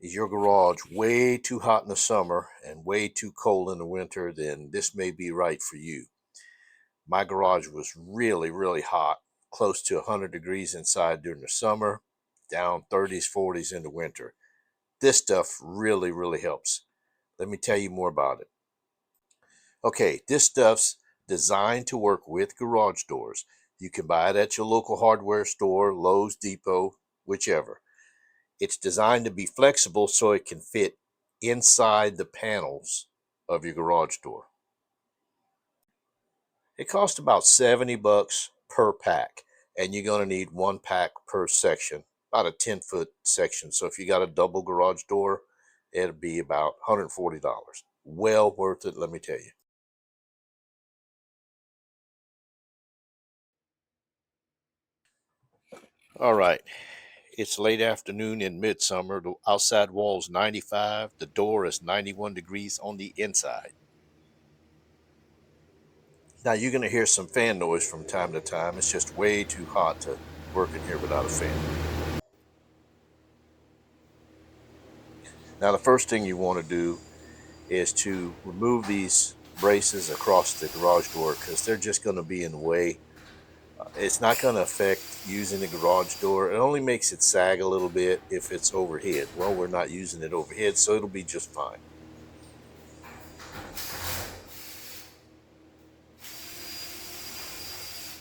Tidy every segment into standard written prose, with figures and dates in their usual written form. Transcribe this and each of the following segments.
Is your garage way too hot in the summer and way too cold in the winter? Then this may be right for you. My garage was really hot, close to 100 degrees inside during the summer, down 30s, 40s in the winter. This stuff really helps. Let me tell you more about it. Okay, this stuff's designed to work with garage doors. You can buy it at your local hardware store, Lowe's, Depot, whichever. It's designed to be flexible so it can fit inside the panels of your garage door. It costs about 70 bucks per pack, and you're going to need one pack per section, about a 10-foot section. So if you got a double garage door, it'll be about $140. Well worth it, let me tell you. All right. It's late afternoon in midsummer. The outside wall's 95. The door is 91 degrees on the inside. Now you're going to hear some fan noise from time to time. It's just way too hot to work in here without a fan. Now the first thing you want to do is to remove these braces across the garage door because they're just going to be in the way. It's not going to affect using the garage door. It only makes it sag a little bit if it's overhead. Well, we're not using it overhead, so it'll be just fine.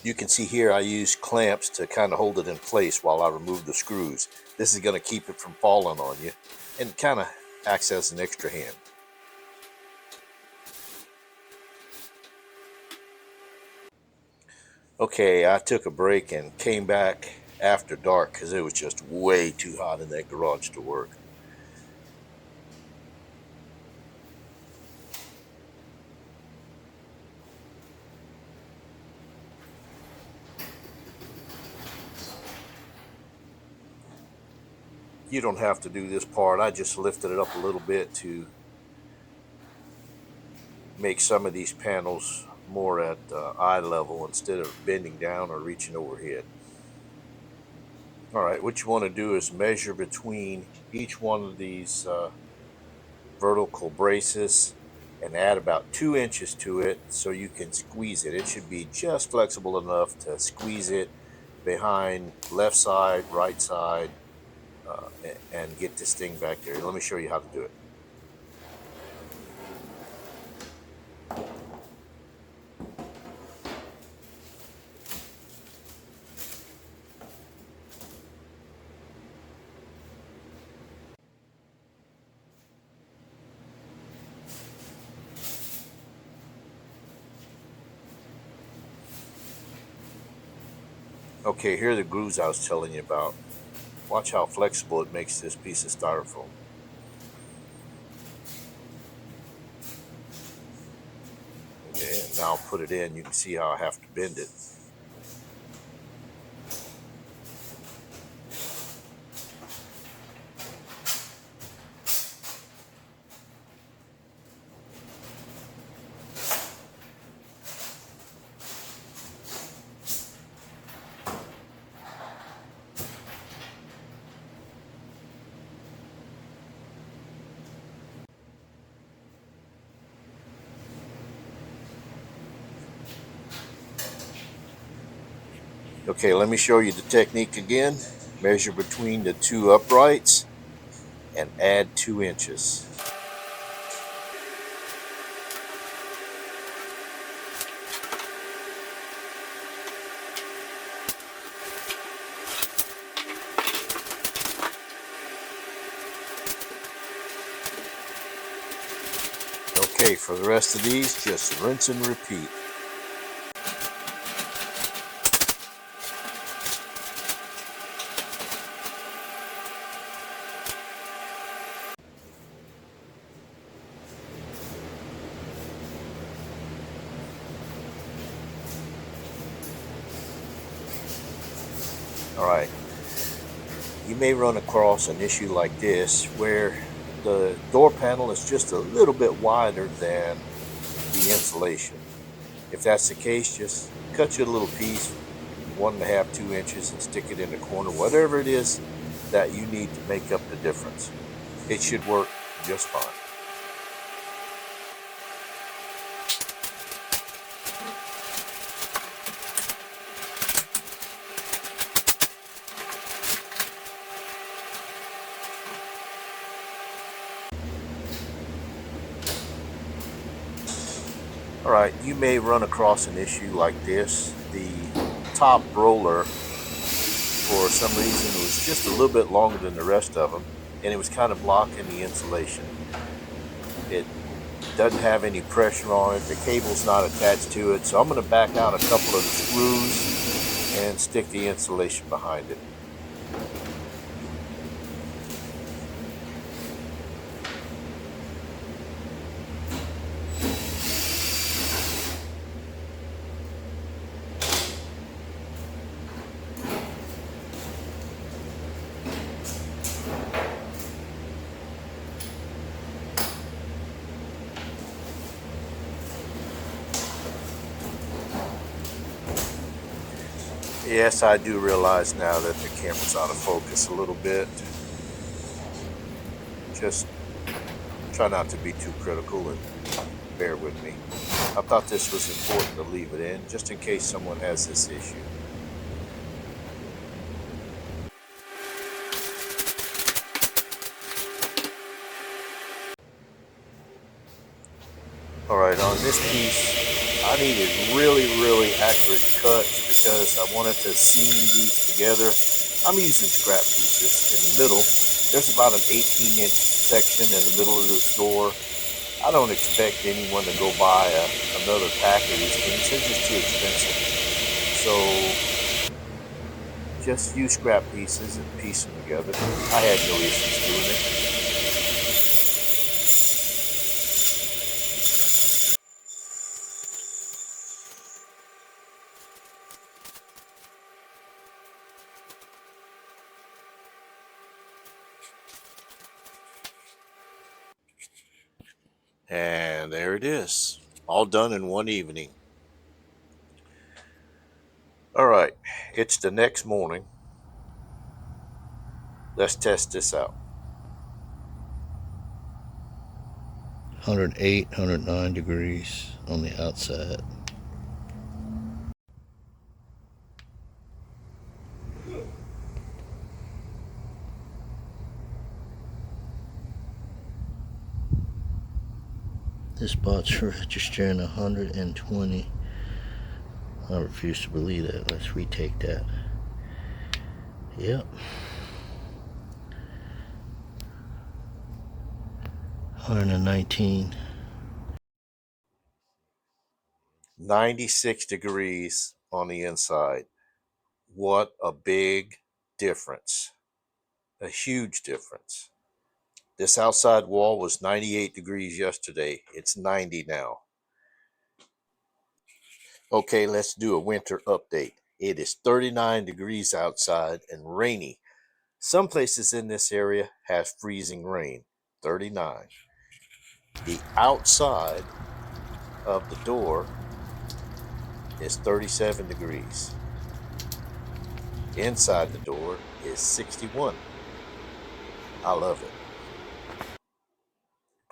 You can see here I use clamps to kind of hold it in place while I remove the screws. This is going to keep it from falling on you and kind of acts as an extra hand. Okay, I took a break and came back after dark because it was just way too hot in that garage to work. You don't have to do this part. I just lifted it up a little bit to make some of these panels more at eye level instead of bending down or reaching overhead. All right, what you want to do is measure between each one of these vertical braces and add about 2 inches to it so you can squeeze it. It should be just flexible enough to squeeze it behind left side, right side, and get this thing back there. Let me show you how to do it. Okay, here are the grooves I was telling you about. Watch how flexible it makes this piece of styrofoam. Okay, and now I'll put it in. You can see how I have to bend it. Okay, let me show you the technique again. Measure between the two uprights and add 2 inches. Okay, for the rest of these, just rinse and repeat. All right, you may run across an issue like this where the door panel is just a little bit wider than the insulation. If that's the case, just cut you a little piece, 1.5, 2 inches, and stick it in the corner, whatever it is that you need to make up the difference. It should work just fine. Alright, you may run across an issue like this. The top roller, for some reason, was just a little bit longer than the rest of them, and it was kind of blocking the insulation. It doesn't have any pressure on it. The cable's not attached to it, so I'm going to back out a couple of the screws and stick the insulation behind it. Yes, I do realize now that the camera's out of focus a little bit. Just try not to be too critical and bear with me. I thought this was important to leave it in, just in case someone has this issue. Alright, on this piece, I needed really accurate cuts because I wanted to seam these together. I'm using scrap pieces. In the middle, there's about an 18-inch section in the middle of this door. I don't expect anyone to go buy another pack of these things. They're just too expensive. So just use scrap pieces and piece them together. I had no issues doing it. And there it is, all done in one evening. All right, it's the next morning. Let's test this out. 108, 109 degrees on the outside. This spot's registering 120. I refuse to believe that. Let's retake that. Yep. 119. 96 degrees on the inside. What a big difference. A huge difference. This outside wall was 98 degrees yesterday. It's 90 now. Okay, let's do a winter update. It is 39 degrees outside and rainy. Some places in this area have freezing rain. 39. The outside of the door is 37 degrees. Inside the door is 61. I love it.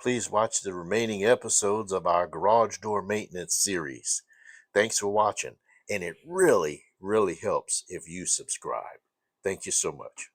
Please watch the remaining episodes of our garage door maintenance series. Thanks for watching, and it really helps if you subscribe. Thank you so much.